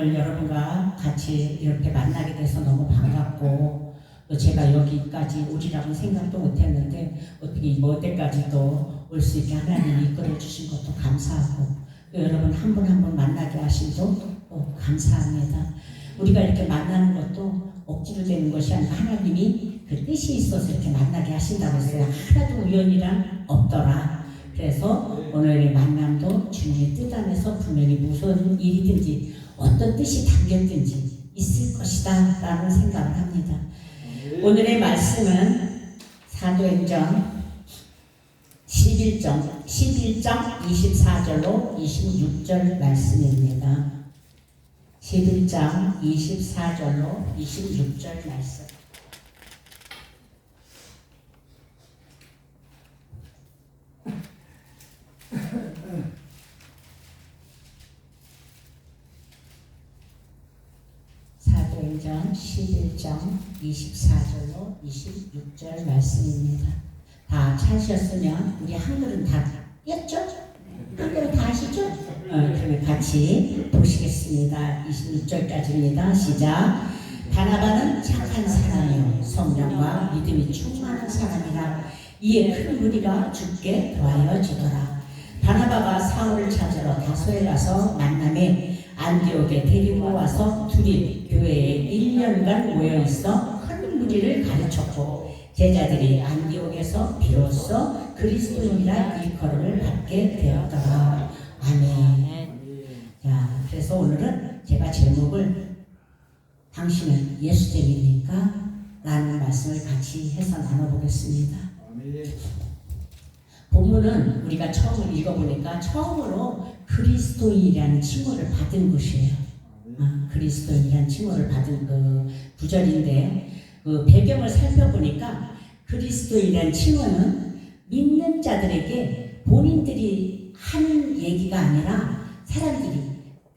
오늘 여러분과 같이 이렇게 만나게 돼서 너무 반갑고, 또 제가 여기까지 오리라고 생각도 못했는데 어떻게 이때까지도 올 수 있게 하나님이 이끌어 주신 것도 감사하고, 또 여러분 한 분 한 분 만나게 하신 것도 감사합니다. 우리가 이렇게 만나는 것도 억지로 되는 것이 아니라 하나님이 그 뜻이 있어서 이렇게 만나게 하신다고 했어요. 하나도 우연이란 없더라. 그래서 오늘의 만남도 주님의 뜻 안에서 분명히 무슨 일이든지 어떤 뜻이 담겼든지 있을 것이다 라는 생각을 합니다. 오늘의 말씀은 사도행전 11장 24절로 26절 말씀입니다. 11장 24절로 26절 말씀. 사도행전 11장 24절로 26절 말씀입니다. 다 찾으셨으면 우리 한글은 다 띄었죠? 한글은 다 아시죠? 그러면 같이 보시겠습니다. 26절까지입니다. 시작. 바나바는 착한 사람이요 성령과 믿음이 충만한 사람이라 이에 큰 무리가 죽게 도하여지더라. 바나바가 사울을 찾으러 다소에 가서 만남에 안디옥에 데리고 와서 둘이 교회에 1년간 모여있어 큰 무리를 가르쳤고 제자들이 안디옥에서 비로소 그리스도인이라 일컬음을 받게 되었더라. 아멘. 자, 그래서 오늘은 제가 제목을 당신은 예수쟁이입니까? 라는 말씀을 같이 해서 나눠보겠습니다. 본문은 우리가 처음 읽어보니까 처음으로 그리스도인이라는 칭호를 받은 것이에요. 그리스도인이라는 칭호를 받은 그 구절인데 그 배경을 살펴보니까 그리스도인이라는 칭호는 믿는 자들에게 본인들이 하는 얘기가 아니라 사람들이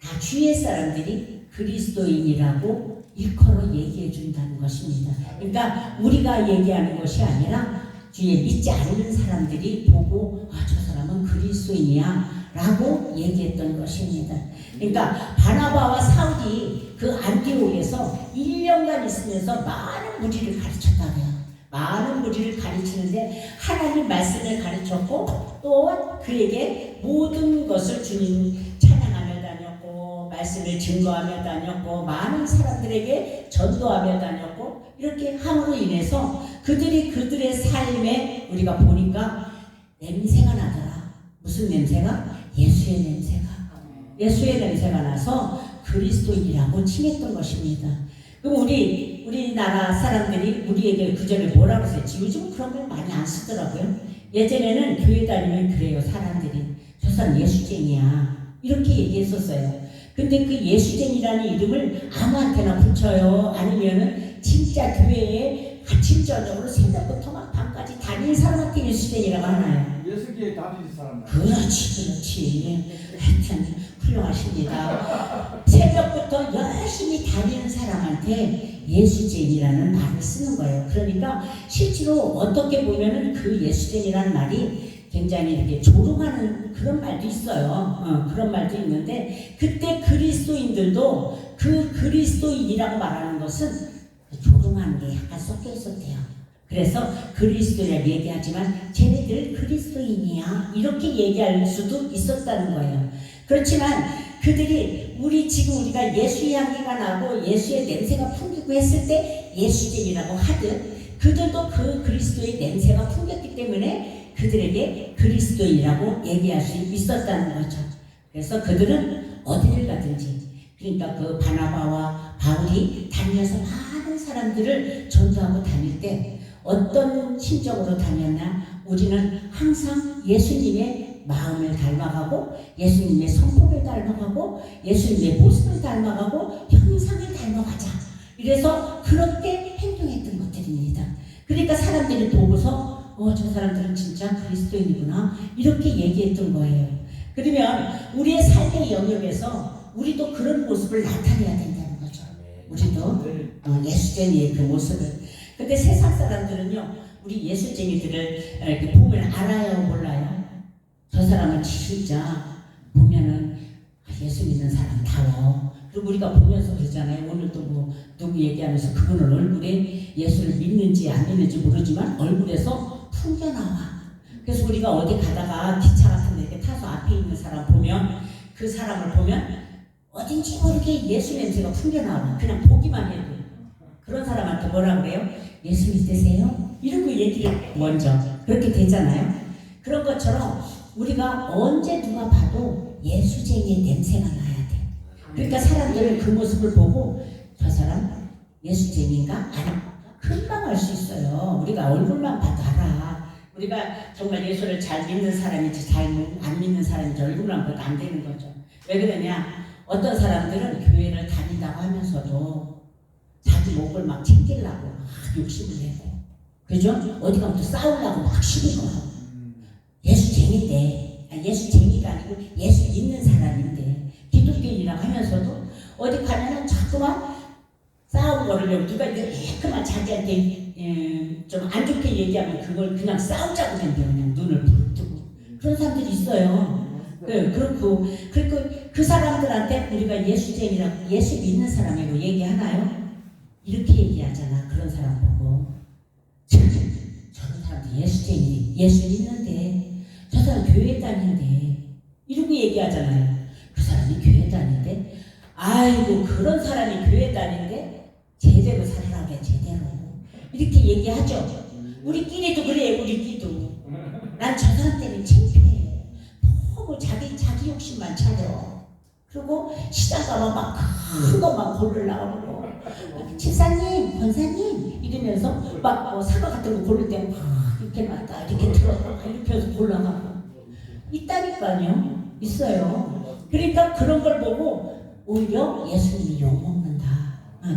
다 주위의 사람들이 그리스도인이라고 일컬어 얘기해 준다는 것입니다. 그러니까 우리가 얘기하는 것이 아니라 주위에 믿지 않는 사람들이 보고 저 사람은 그리스도인이야 라고 얘기했던 것입니다. 그러니까 바나바와 사울이 그 안디옥에서 1년간 있으면서 많은 무리를 가르쳤다고요. 많은 무리를 가르치는데 하나님 말씀을 가르쳤고 또 그에게 모든 것을 주님 찬양하며 다녔고 말씀을 증거하며 다녔고 많은 사람들에게 전도하며 다녔고 이렇게 함으로 인해서 그들의 삶에 우리가 보니까 냄새가 나더라. 무슨 냄새가? 예수의 냄새가 나서 그리스도인이라고 칭했던 것입니다. 그럼 우리나라 사람들이 우리에게 그 전에 뭐라고 했지? 요즘 그런 걸 많이 안 쓰더라고요. 예전에는 교회 다니면 그래요. 사람들이 저 사람 예수쟁이야 이렇게 얘기했었어요. 근데 그 예수쟁이라는 이름을 아무한테나 붙여요. 아니면은 진짜 교회에 아침 저녁으로 새벽부터 막 밤까지 다니는 사람한테 예수쟁이라고 하나요? 예수교회 다니는 사람. 그렇지. 하여튼 훌륭하십니다. 새벽부터 열심히 다니는 사람한테 예수쟁이라는 말을 쓰는 거예요. 그러니까 실제로 어떻게 보면은 그 예수쟁이라는 말이 굉장히 이렇게 조롱하는 그런 말도 있어요. 그런 말도 있는데 그때 그리스도인들도 그 그리스도인이라고 말하는 것은 조롱하는 게 약간 섞여 있었대요. 그래서 그리스도라고 얘기하지만 쟤네들 그리스도인이야 이렇게 얘기할 수도 있었다는 거예요. 그렇지만 그들이 우리가 예수 향기가 나고 예수의 냄새가 풍기고 했을 때 예수쟁이라고 하듯 그들도 그 그리스도의 냄새가 풍겼기 때문에 그들에게 그리스도인이라고 얘기할 수 있었다는 거죠. 그래서 그들은 어디를 가든지 그러니까 그 바나바와 바울이 다니면서 많은 사람들을 전도하고 다닐 때 어떤 심정으로 다녔나? 우리는 항상 예수님의 마음을 닮아가고 예수님의 성품을 닮아가고 예수님의 모습을 닮아가고 형상을 닮아가자. 이래서 그렇게 행동했던 것들입니다. 그러니까 사람들이 보고서 저 사람들은 진짜 그리스도인이구나 이렇게 얘기했던 거예요. 그러면 우리의 삶의 영역에서 우리도 그런 모습을 나타내야 된다는 거죠. 우리도 예수쟁이의 그 모습을. 근데 세상 사람들은요 우리 예수쟁이들을 이렇게 보면 알아요 몰라요? 저 사람은 진짜 보면은 예수 믿는 사람다워. 그리고 우리가 보면서 그러잖아요. 오늘도 뭐 누구 얘기하면서 그분은 얼굴에 예수를 믿는지 안 믿는지 모르지만 얼굴에서 풍겨나와. 그래서 우리가 어디 가다가 기차 같은 데 이렇게 타서 앞에 있는 사람 보면 그 사람을 보면 어딘지 모르게 예수 냄새가 풍겨나와. 그냥 보기만 해도. 그런 사람한테 뭐라 그래요? 예수 믿으세요? 이러고 얘기를 먼저 그렇게 되잖아요. 그런 것처럼 우리가 언제 누가 봐도 예수쟁이의 냄새가 나야 돼. 그러니까 사람들은 그 모습을 보고 저 사람 예수쟁이인가? 아니, 금방 알 수 있어요. 우리가 얼굴만 봐도 알아. 우리가 정말 예수를 잘 믿는 사람인지 잘 안 믿는 사람인지 얼굴만 봐도 안 되는 거죠. 왜 그러냐? 어떤 사람들은 교회를 다닌다고 하면서도 자기 목을 막 챙기려고 막 욕심을 내고, 그죠? 어디 가면 또 싸우려고 막 시비고 하고. 예수쟁인데, 예수쟁이가 아니고 예수 믿는 사람인데, 기독교인이라고 하면서도 어디 가면은 자꾸만 싸우는 거를 누가 그만 자기한테 좀 안 좋게 얘기하면 그걸 그냥 싸우자고 생겨. 그냥 눈을 부릅뜨고 그런 사람들이 있어요. 네, 그렇고 그 사람들한테 우리가 예수쟁이라고 예수 믿는 사람이라고 얘기하나요? 이렇게 얘기하잖아. 그런 사람 보고 저런 사람들 예수쟁이 예수 믿는데 저 사람 교회 다니는데 이러고 얘기하잖아요. 그 사람이 교회 다니는데 아이고 그런 사람이 교회 다니는데 제대로 살아라 그래. 제대로 이렇게 얘기하죠. 우리끼리도 그래. 우리끼리도 난 저 사람 때문에 창피해. 너무 자기 욕심만 차려. 그리고 시장 가면 막 큰 것만 고르려고 그러고 집사님, 권사님 이러면서 막 사과 같은 거 고를 때는 막 이렇게 놨다 이렇게 들어가 이렇게 해서 골라가고 있다니까요. 있어요. 그러니까 그런 걸 보고 오히려 예수님이 욕먹는다.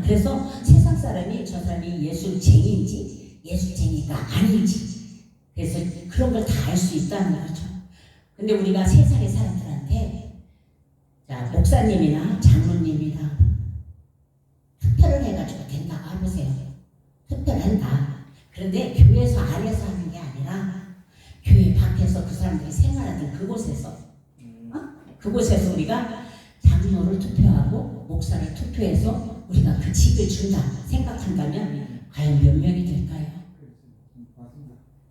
그래서 세상 사람이 저 사람이 예수쟁이인지 예수쟁이가 아닌지 그래서 그런 걸 다 알 수 있다는 거죠. 근데 우리가 세상의 사람들한테 자, 목사님이나 장로님이나 투표를 해가지고 된다고 해보세요. 투표를 한다. 그런데 교회에서 안에서 하는 게 아니라 교회 밖에서 그 사람들이 생활하던 그곳에서 그곳에서 우리가 장로를 투표하고 목사를 투표해서 우리가 그 직을 준다 생각한다면 과연 몇 명이 될까요?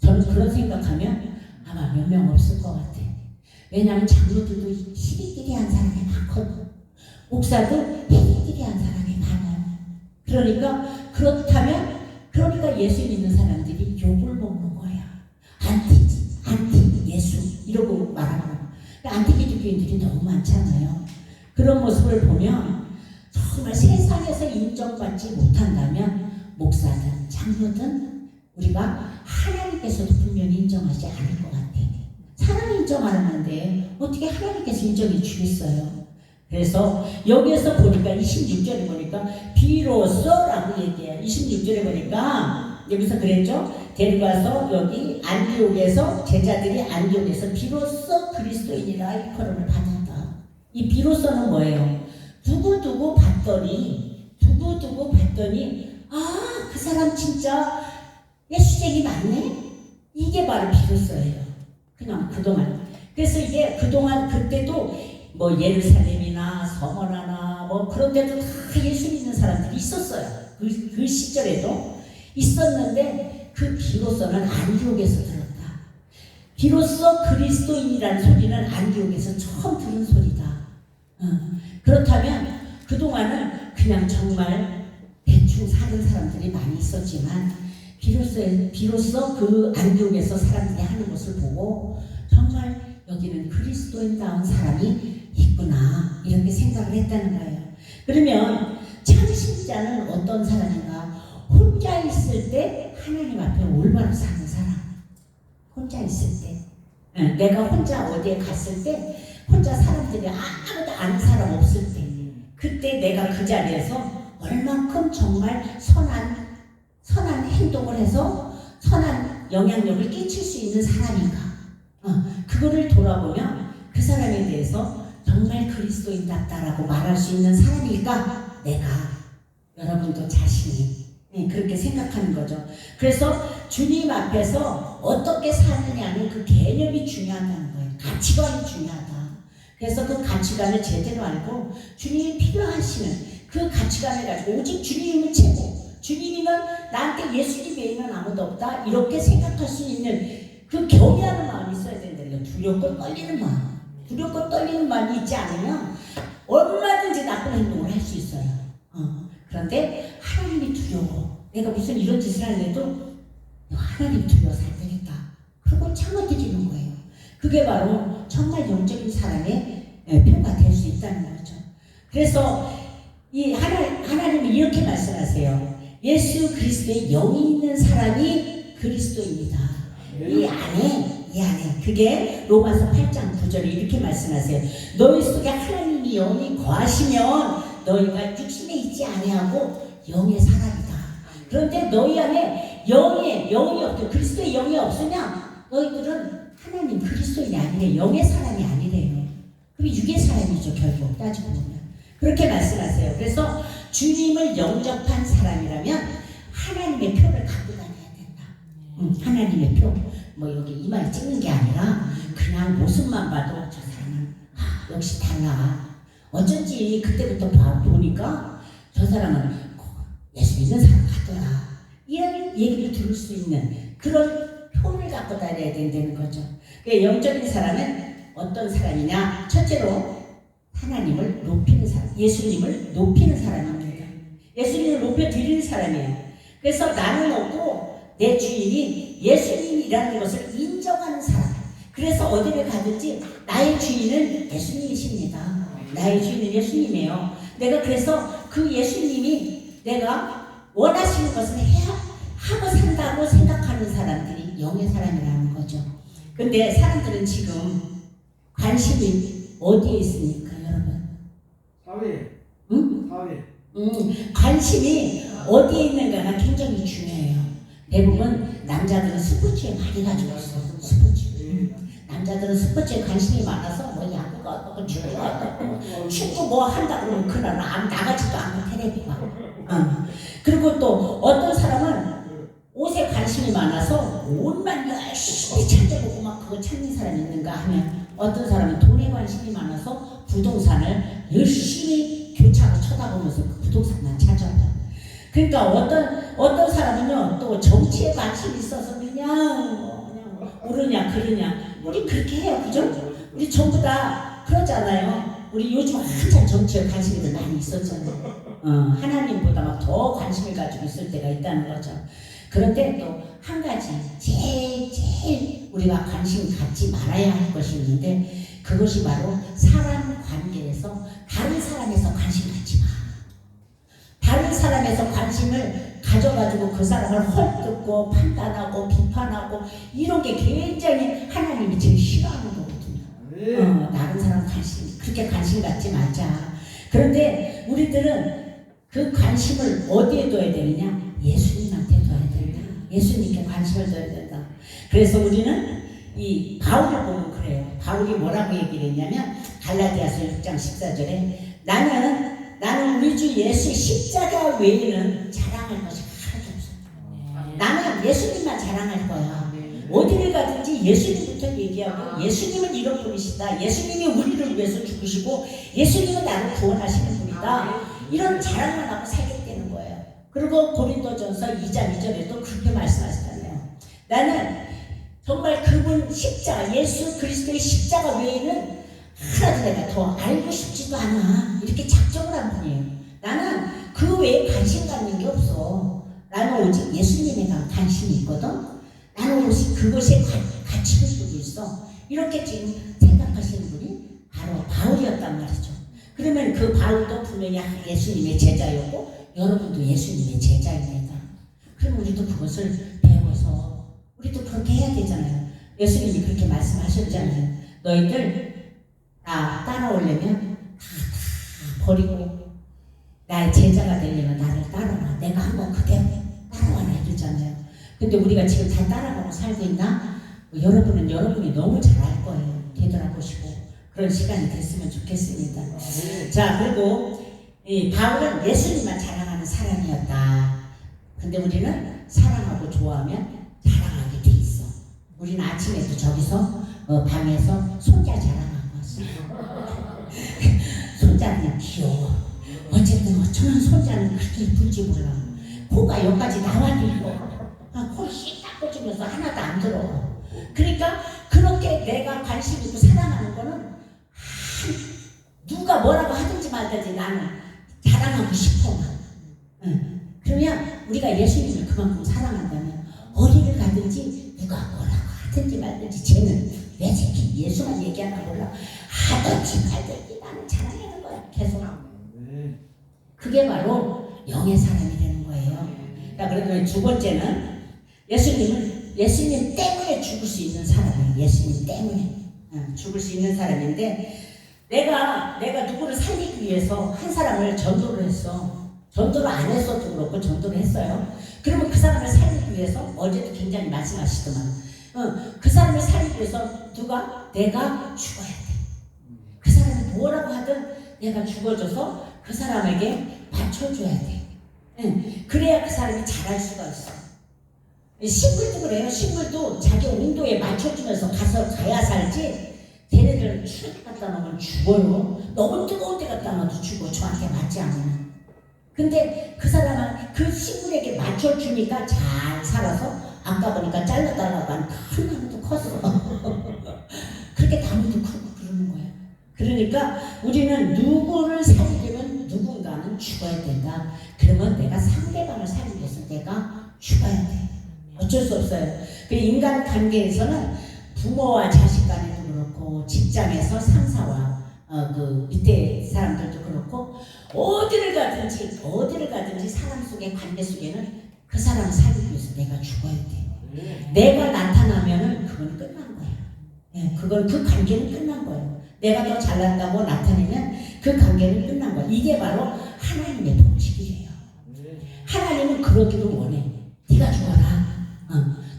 저는 그런 생각하면 아마 몇 명 없을 것 같아요. 왜냐하면 장로들도 시비끼리 한 사람이 많거든. 목사도 시비끼리 한 사람이 많아요. 그러니까 예수 믿는 사람들이 욕을 먹는 거야. 안티 예수 이러고 말하고. 안티 기독교인들이 너무 많잖아요. 그런 모습을 보면 정말 세상에서 인정받지 못한다면 목사든 장로든 우리가 하나님께서도 분명히 인정하지 않을 것 같아. 사람이 인정하는데 어떻게 하나님께서 인정해 주겠어요? 그래서 여기에서 보니까 26절에 보니까 비로소라고 얘기해요. 26절에 보니까 여기서 그랬죠? 데려가서 여기 안디옥에서 제자들이 안디옥에서 비로소 그리스도인이라 일컬음을 받았다. 이 비로소는 뭐예요? 두고두고 봤더니 그 사람 진짜 예수쟁이 맞네? 이게 바로 비로소예요. 그냥 그동안. 그래서 이게 그동안 그때도 뭐 예루살렘이나 서머나나 뭐 그런 데도 다 예수 믿는 사람들이 있었어요. 그 시절에도 있었는데 그 비로소는 안디옥에서 들었다. 비로소 그리스도인이라는 소리는 안디옥에서 처음 들은 소리다. 그렇다면 그동안은 그냥 정말 대충 사는 사람들이 많이 있었지만 비로소 그 안디옥에서 사람들이 하는 것을 보고 정말 여기는 그리스도인다운 사람이 있구나 이렇게 생각을 했다는 거예요. 그러면 참신자는 어떤 사람인가? 혼자 있을 때 하나님 앞에 올바로 사는 사람. 혼자 있을 때 내가 혼자 어디에 갔을 때 혼자 사람들이 아무도 아는 사람 없을 때 그때 내가 그 자리에서 얼만큼 정말 선한 행동을 해서 선한 영향력을 끼칠 수 있는 사람인가? 그거를 돌아보면 그 사람에 대해서 정말 그리스도인답다라고 말할 수 있는 사람일까? 내가 여러분도 자신이 그렇게 생각하는 거죠. 그래서 주님 앞에서 어떻게 사느냐는 그 개념이 중요하다는 거예요. 가치관이 중요하다. 그래서 그 가치관을 제대로 알고 주님이 필요하시는 그 가치관을 가지고 오직 주님은 최고, 주님이면 나한테 예수님 외에는 아무도 없다 이렇게 생각할 수 있는 그 경외하는 마음이 있어야 된다는 거예요. 두렵고 떨리는 마음. 두렵고 떨리는 마음이 있지 않으면 얼마든지 나쁜 행동을 할 수 있어요. 그런데 하나님이 두려워. 내가 무슨 이런 짓을 하려도 하나님 두려워서 안 되겠다. 그러고 참아드리는 거예요. 그게 바로 정말 영적인 사람의 표가 될 수 있다는 거죠. 그래서 이 하나님이 이렇게 말씀하세요. 예수 그리스도의 영이 있는 사람이 그리스도입니다. 이 안에 그게 로마서 8장 9절에 이렇게 말씀하세요. 너희 속에 하나님이 영이 거하시면 너희가 육신에 있지 아니하고 영의 사람이다. 그런데 너희 안에 영이 없고 그리스도의 영이 없으면 너희들은 하나님 그리스도인이 아니래. 영의 사람이 아니래요. 그럼 육의 사람이죠. 결국 따지고 보면 그렇게 말씀하세요. 그래서 주님을 영접한 사람이라면 하나님의 표를 갖고 다녀야 된다. 하나님의 표. 뭐 여기 이마에 찍는 게 아니라 그냥 모습만 봐도 저 사람은 역시 달라. 어쩐지 그때부터 보니까 저 사람은 예수 믿는 사람 같더라. 이런 얘기를 들을 수 있는 그런 표를 갖고 다녀야 된다는 거죠. 영적인 사람은 어떤 사람이냐? 첫째로 하나님을 높이는 사람, 예수님을 높이는 사람입니다. 예수님을 높여드리는 사람이에요. 그래서 나는 없고 내 주인이 예수님이라는 것을 인정하는 사람. 그래서 어디를 가든지 나의 주인은 예수님이십니다. 나의 주인은 예수님이에요. 내가 그래서 그 예수님이 내가 원하시는 것을 하고 산다고 생각하는 사람들이 영의 사람이라는 거죠. 근데 사람들은 지금 관심이 어디에 있습니까, 여러분? 사회. 응? 사회. 관심이 어디에 있는가가 굉장히 중요해요. 대부분 남자들은 스포츠에 많이 가지고 있어요. 스포츠. 남자들은 스포츠에 관심이 많아서 뭐 야구가 어떻고 축구 뭐 한다 그러면 그날 나가지도 않고 텔레비 봐. 그리고 또 어떤 사람은 옷에 관심이 많아서 옷만 열심히 찾아보고 막 그거 찾는 사람이 있는가 하면 어떤 사람은 돈에 관심이 많아서 부동산을 열심히 교차로 쳐다보면서 그 부동산만 찾아봐요. 그러니까 어떤 사람은요 또 정치에 관심이 있어서 그냥 오르냐 그러냐 우리 그렇게 해요. 그죠? 우리 전부 다 그러잖아요. 우리 요즘 한참 정치에 관심이 많이 있었잖아요. 하나님보다 막 더 관심을 가지고 있을 때가 있다는 거죠. 그런데 또 한 가지 제일 우리가 관심 갖지 말아야 할 것이 있는데 그것이 바로 사람 관계에서 다른 사람에서 관심 갖지 마. 다른 사람에서 관심을 가져가지고 그 사람을 헐뜯고 판단하고 비판하고 이런 게 굉장히 하나님이 제일 싫어하는 거거든요. 다른 사람 그렇게 관심 갖지 말자. 그런데 우리들은 그 관심을 어디에 둬야 되느냐? 예수님한테 둬야 된다. 예수님께 관심을 둬야 된다. 그래서 우리는 이 바울을 보면 그래요. 바울이 뭐라고 얘기를 했냐면 갈라디아서 6장 14절에 나는 우리 주 예수의 십자가 외에는 자랑할 것이 하나도 없어요. 나는 예수님만 자랑할 거야. 어디를 가든지 예수님부터 얘기하고 예수님은 이런 분이시다. 예수님이 우리를 위해서 죽으시고 예수님은 나를 구원하시는 분이다. 이런 자랑만 하고 살겠다는 거예요. 그리고 고린도전서 2장 2절에도 그렇게 말씀하시잖아요. 나는 정말 그분 십자가 예수 그리스도의 십자가 외에는 하나도 내가 더 알고 싶지도 않아. 이렇게 작정을 한 분이에요. 나는 그 외에 관심 갖는 게 없어. 나는 오직 예수님에 대한 관심이 있거든. 나는 오직 그것에 가치를 두고 있어. 이렇게 지금 생각하시는 분이 바로 바울이었단 말이죠. 그러면 그 바울도 분명히 예수님의 제자였고 여러분도 예수님의 제자입니다. 그럼 우리도 그것을 배워서 우리도 그렇게 해야 되잖아요. 예수님이 그렇게 말씀하셨잖아요. 너희들 나 따라오려면 다 버리고 나의 제자가 되려면 나를 따라와. 내가 한번 그대로 따라와라 이러잖아요. 근데 우리가 지금 다 따라가고 살고 있나? 여러분은 여러분이 너무 잘 알 거예요. 되돌아보시고 그런 시간이 됐으면 좋겠습니다. 자, 그리고 이 바울은 예수님만 자랑하는 사람이었다. 근데 우리는 사랑하고 좋아하면 자랑하게 돼 있어. 우리는 아침에도 저기서 방에서 손자 자랑하고 왔어요. 손자는 귀여워. 어쨌든 어쩌면 손자는 그렇게 이쁜지 몰라. 코가 여기까지 나와있고 코를 씩 닦아주면서 하나도 안 들어. 그러니까 그렇게 내가 관심 있고 사랑하는 거는 누가 뭐라고 하든지 말든지 나는 자랑하고 싶어. 그러면 우리가 예수님을 그만큼 사랑한다면 어디를 가든지 누가 뭐라고 하든지 말든지 쟤는 왜 새끼 예수만 얘기하나 몰라 하든지 말든지 나는 자랑하는 거야. 계속. 그게 바로 영의 사람이 되는 거예요. 자, 그러면 두 번째는 예수님 때문에 죽을 수 있는 사람이에요. 예수님 때문에 죽을 수 있는 사람인데 내가 누구를 살리기 위해서 한 사람을 전도를 했어. 전도를 안 했어도 그렇고 전도를 했어요. 그러면 그 사람을 살리기 위해서 어제도 굉장히 말씀하시더만 그 사람을 살리기 위해서 내가 죽어야 돼. 그 사람이 뭐라고 하든 내가 죽어줘서 그 사람에게 맞춰줘야 돼. 그래야 그 사람이 잘할 수가 있어. 식물도 그래요. 식물도 자기 온도에 맞춰주면서 가야 살지 걔네들은 추운 데 갖다 놓으면 죽어요. 너무 뜨거운 데 갖다 놔도 죽어. 저한테 맞지 않으면. 근데 그 사람은 그 식물에게 맞춰주니까 잘 살아서 아까 보니까 잘라달라고 한 큰 나무도 컸어. 그렇게 나무도 크고 그러는 거예요. 그러니까 우리는 누구를 살리려면 누군가는 죽어야 된다. 그러면 내가 상대방을 살리기 위해서 내가 죽어야 돼. 어쩔 수 없어요. 그 인간 관계에서는 부모와 자식 간에도 그렇고 직장에서 상사와 그 밑에 사람들도 그렇고 어디를 가든지 사람 속의 관계 속에는 그 사람을 살리기 위해서 내가 죽어야 돼. 내가 나타나면은 그건 끝난 거야. 그 관계는 끝난 거예요. 내가 더 잘난다고 나타내면 그 관계는 끝난 거야. 이게 바로 하나님의 법칙이에요. 하나님은 그러기를 원해. 네가 죽어라.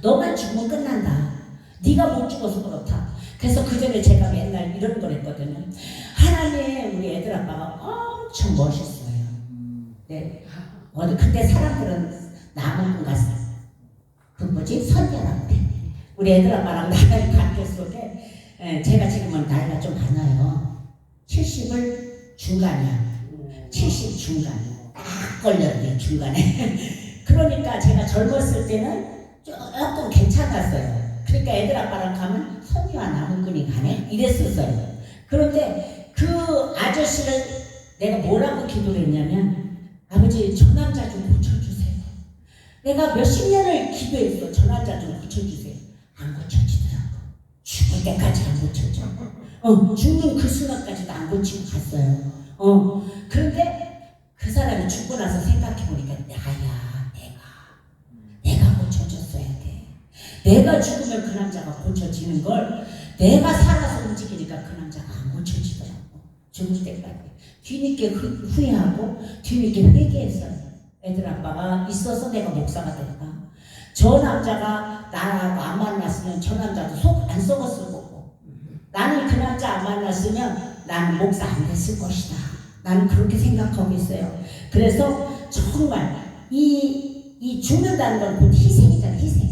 너만 죽으면 끝난다. 네가 못 죽어서 그렇다. 그래서 그 전에 제가 맨날 이런 걸 했거든요. 하나님 우리 애들 아빠가 엄청 멋있어요. 네. 근데 사람들은 남은 가서 선녀라고 해. 우리 애들 아빠랑 나의 관계 속에 제가 지금은 나이가 좀 많아요. 70을 중간이야. 70 중간. 딱 걸렸네 중간에. 그러니까 제가 젊었을 때는 조금 괜찮았어요. 그러니까 애들 아빠랑 가면 선녀와 나무꾼이 가네? 이랬었어요. 그런데 그 아저씨를 내가 뭐라고 기도를 했냐면 아버지 저 남자 좀 고쳐주세요. 내가 몇십 년을 기도했어. 저 남자 좀 고쳐주세요. 안 고쳐지더라고. 죽을 때까지 안 고쳐져. 죽는 그 순간까지도 안 고치고 갔어요. 그런데 그 사람이 죽고 나서 생각해보니까 내가 고쳐줬어야 돼. 내가 죽으면 그 남자가 고쳐지는 걸 내가 살아서 움직이니까 그 남자가 안 고쳐지더라고. 죽을 때까지. 뒤늦게 후회하고 뒤늦게 회개했어요. 애들 아빠가 있어서 내가 목사가 됐다. 저 남자가 나하고 안 만났으면 저 남자도 속 안 썩었을 거고 나는 그 남자 안 만났으면 나는 목사 안 됐을 것이다. 나는 그렇게 생각하고 있어요. 그래서 정말 이 죽는다는 건 곧 희생이잖아. 희생.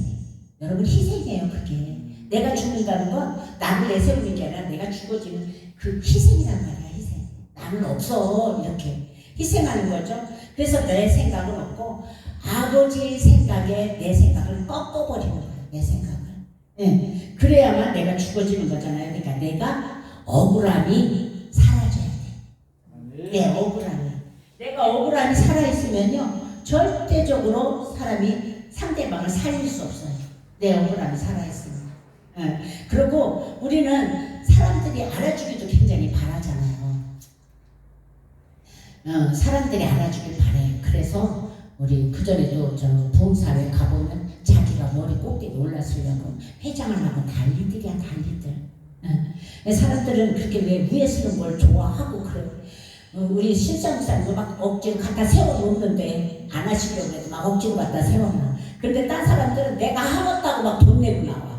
여러분 희생이에요. 그게 내가 죽는다는 건 나를 내세우는 게 아니라 내가 죽어지는 그 희생이란 말이야. 희생. 나는 없어. 이렇게 희생하는 거죠. 그래서 내 생각은 없고 아버지의 생각에 내 생각을 꺾어버리는 거예요. 내 생각을. 그래야만 내가 죽어지는 거잖아요. 그러니까 내가 억울함이 사라져야 돼. 내 억울함이. 내가 억울함이 살아있으면요 절대적으로 사람이 상대방을 살릴 수 없어요. 내 억울함이 살아있으면. 그리고 우리는 사람들이 알아주기도 굉장히 바라잖아요. 사람들이 알아주길 바래요. 그래서 우리 그전에도 저 부흥사회 가보면 자기가 머리 꼭대기 올라서려고 회장을 하고 난리들이야. 사람들은 그렇게 왜 위에서는 뭘 좋아하고 그래. 우리 신상사도 막 억지로 갖다 세워놓는데 안 하시려고 해도 막 억지로 갖다 세워놔. 그런데 딴 사람들은 내가 하겠다고 막 돈 내고 나와.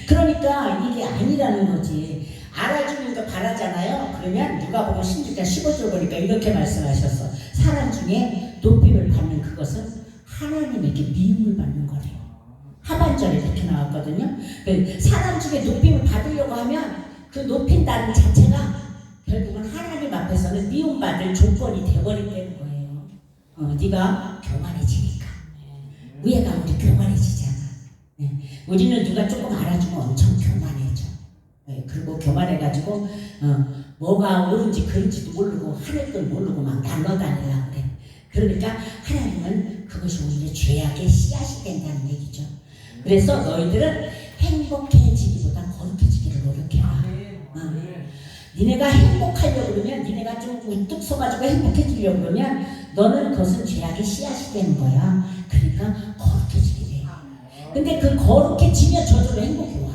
그러니까 이게 아니라는 거지. 알아주는 거 바라잖아요. 그러면 누가 보면 16장 15절 보니까 이렇게 말씀하셨어. 사람 중에 높임을 받는 그것은 하나님에게 미움을 받는 거래요. 하반절에 이렇게 나왔거든요. 사람 중에 높임을 받으려고 하면 그 높인다는 자체가 결국은 하나님 앞에서는 미움받을 조건이 되어버린다는 거예요. 네가 교만해지니까. 위에가 우리 교만해지잖아. 우리는 누가 조금 알아주면 엄청 교만해져. 그리고 교만해가지고 뭐가 옳은지 그른지도 모르고 하늘 걸 모르고 막 날라다니려고 그래. 그러니까 하나님은 그것이 오히려 죄악의 씨앗이 된다는 얘기죠. 그래서 너희들은 행복해지기보다 거룩해지기를 노력해라. 니네가 행복하려고 그러면, 니네가 좀 우뚝 서가지고 행복해지려고 그러면 너는 그것은 죄악의 씨앗이 되는 거야. 그러니까 거룩해지게 돼. 근데 그 거룩해지면 저절로 행복이 와.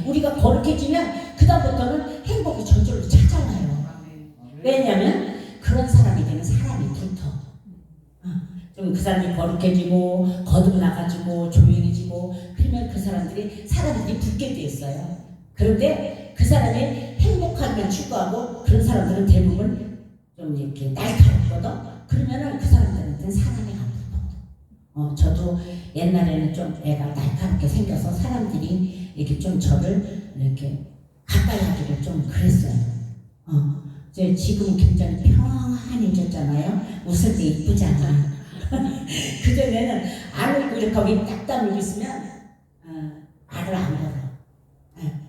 우리가 거룩해지면 그 다음부터는 행복이 저절로 찾아와요. 왜냐면 그런 사람이 되면 사람이 붙어. 좀 그 사람이 거룩해지고 거듭나가지고 조용해지고 그러면 그 사람들이 붙게 돼 있어요. 그런데 그 사람이 행복하기만 추구하고 그런 사람들은 대부분 좀 이렇게 날카롭거든. 그러면은 그 사람들한테는 사람이 안 붙어. 저도 옛날에는 좀 애가 날카롭게 생겨서 사람들이 이렇게 좀 저를 이렇게 가까이 하기를 좀 그랬어요. 이제 지금은 굉장히 평안해졌잖아요. 웃을 때 이쁘잖아. 그전에는 안 웃고 이렇게 거기 딱 다물고 있으면 말을 안 걸어.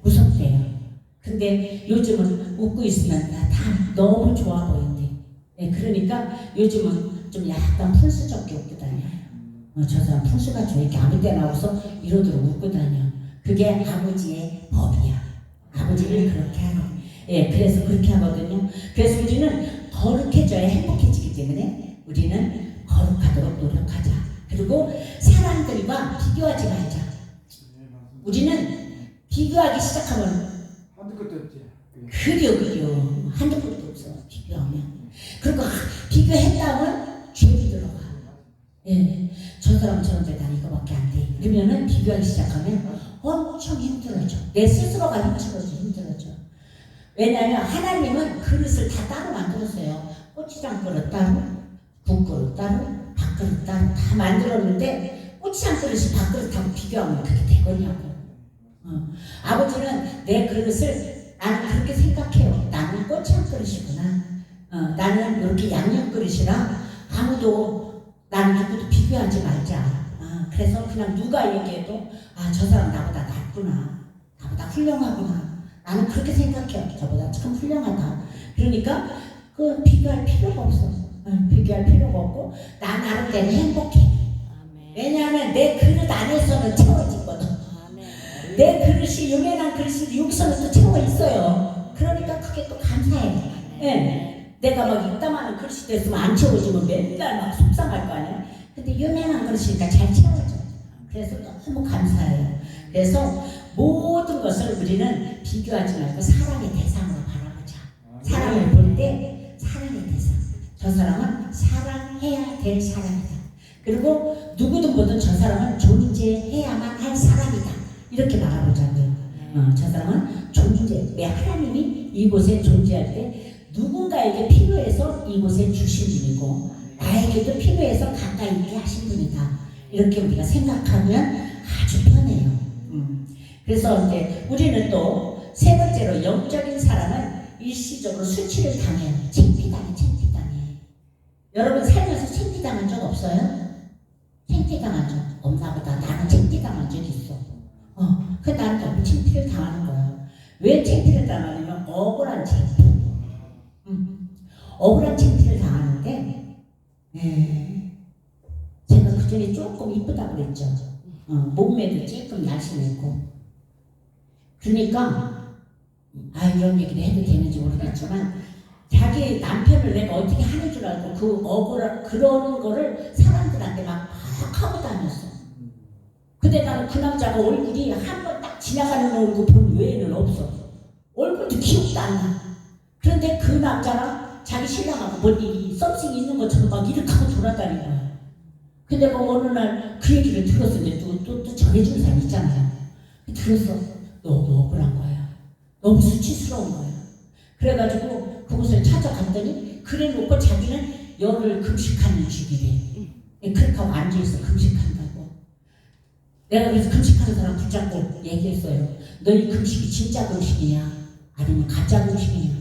무섭대요. 근데 요즘은 웃고 있으면 다 너무 좋아 보인대. 그러니까 요즘은 좀 약간 푼수적게 웃고 다녀요. 저 사람 푼수가 좀 이렇게 아무 때나 웃어 이러도록 웃고 다녀. 그게 아버지의 법이야. 아버지를 그렇게 하는. 그래서 그렇게 하거든요. 그래서 우리는 거룩해져야 행복해지기 때문에 우리는 거룩하도록 노력하자. 그리고 사람들과 비교하지 말자. 우리는 비교하기 시작하면 한두 끝도 없지. 그려 한두 끝도 없어. 비교하면. 그리고 비교했다면 죄이 들어가. 저 사람 저런 데다 이거밖에 안 돼. 이러면은 비교하기 시작하면 엄청 힘들어져. 내 스스로가 힘들어져. 왜냐하면 하나님은 그릇을 다 따로 만들었어요. 고추장 그릇 따로, 국그릇 따로, 밥그릇 따로 다 만들었는데 고추장 그릇이 밥그릇하고 비교하면 그게 되겠냐고. 아버지는 내 그릇을 나는 그렇게 생각해요. 나는 고추장 그릇이구나. 나는 이렇게 양념 그릇이라 아무도 나는 누구도 비교하지 말자. 그래서 그냥 누가 얘기해도 저 사람 나보다 낫구나. 나보다 훌륭하구나. 나는 그렇게 생각해요. 저보다 참 훌륭하다. 그러니까 그 비교할 필요가 없어. 비교할 필요가 없고 나 나름대로 행복해. 왜냐하면 내 그릇 안에서는 채워지거든. 내 그릇이 요만한 그릇이 여기서는 또 채워 있어요. 그러니까 그게 또 감사해. 내가 막 이따만한 그릇이 됐으면 안 채워지면 맨날 막 속상할 거 아니야. 근데 요만한 그릇이니까 잘 채워져. 그래서 너무 감사해요. 그래서 모든 것을 우리는 비교하지 말고 사랑의 대상으로 바라보자. 사랑을 볼 때 사랑의 대상. 저 사람은 사랑해야 될 사람이다. 그리고 누구든 뭐든 저 사람은 존재해야만 할 사람이다. 이렇게 바라보자고요. 저 사람은 존재. 하나님이 이곳에 존재할 때 누군가에게 필요해서 이곳에 주신 분이고 나에게도 필요해서 가까이 있게 하신 분이다. 이렇게 우리가 생각하면 아주 편해요. 그래서 이제 우리는 또 세 번째로 영적인 사람은 일시적으로 수치를 당해요. 창피당해. 여러분 살면서 창피당한 적 없어요? 창피당한 적 없나 보다. 나는 창피당한 적이 있어. 그 나는 너무 창피를 당하는 거야. 왜 창피를 당하냐면 억울한 창피. 억울한 창피를 당하는데 제가 그전에 조금 이쁘다고 그랬죠. 몸매도 조금 날씬했고 그러니까 이런 얘기를 해도 되는지 모르겠지만 자기 남편을 내가 어떻게 하는 줄 알고 그 억울한 그러는 거를 사람들한테 막 하고 다녔어. 근데 나는 그 남자가 얼굴이 한 번 딱 지나가는 얼굴 본 외에는 없어. 얼굴도 기억도 안 나. 그런데 그 남자랑 자기 신랑하고 뭔 일이 썸씽이 있는 것처럼 막 이렇게 하고 돌아다니는 거야. 근데 뭐 어느 날 그 얘기를 들었어. 이제 또 전해준 사람 있잖아요. 들었어. 너무 억울한 거야. 너무 수치스러운 거야. 그래가지고 그곳을 찾아갔더니 그래 놓고 자기는 열흘 금식하는 주기래. 그렇게 하고 앉아있어. 금식한다고. 내가 그래서 금식하는 사람 붙잡고 얘기했어요. 너희 금식이 진짜 금식이냐 아니면 가짜 금식이냐.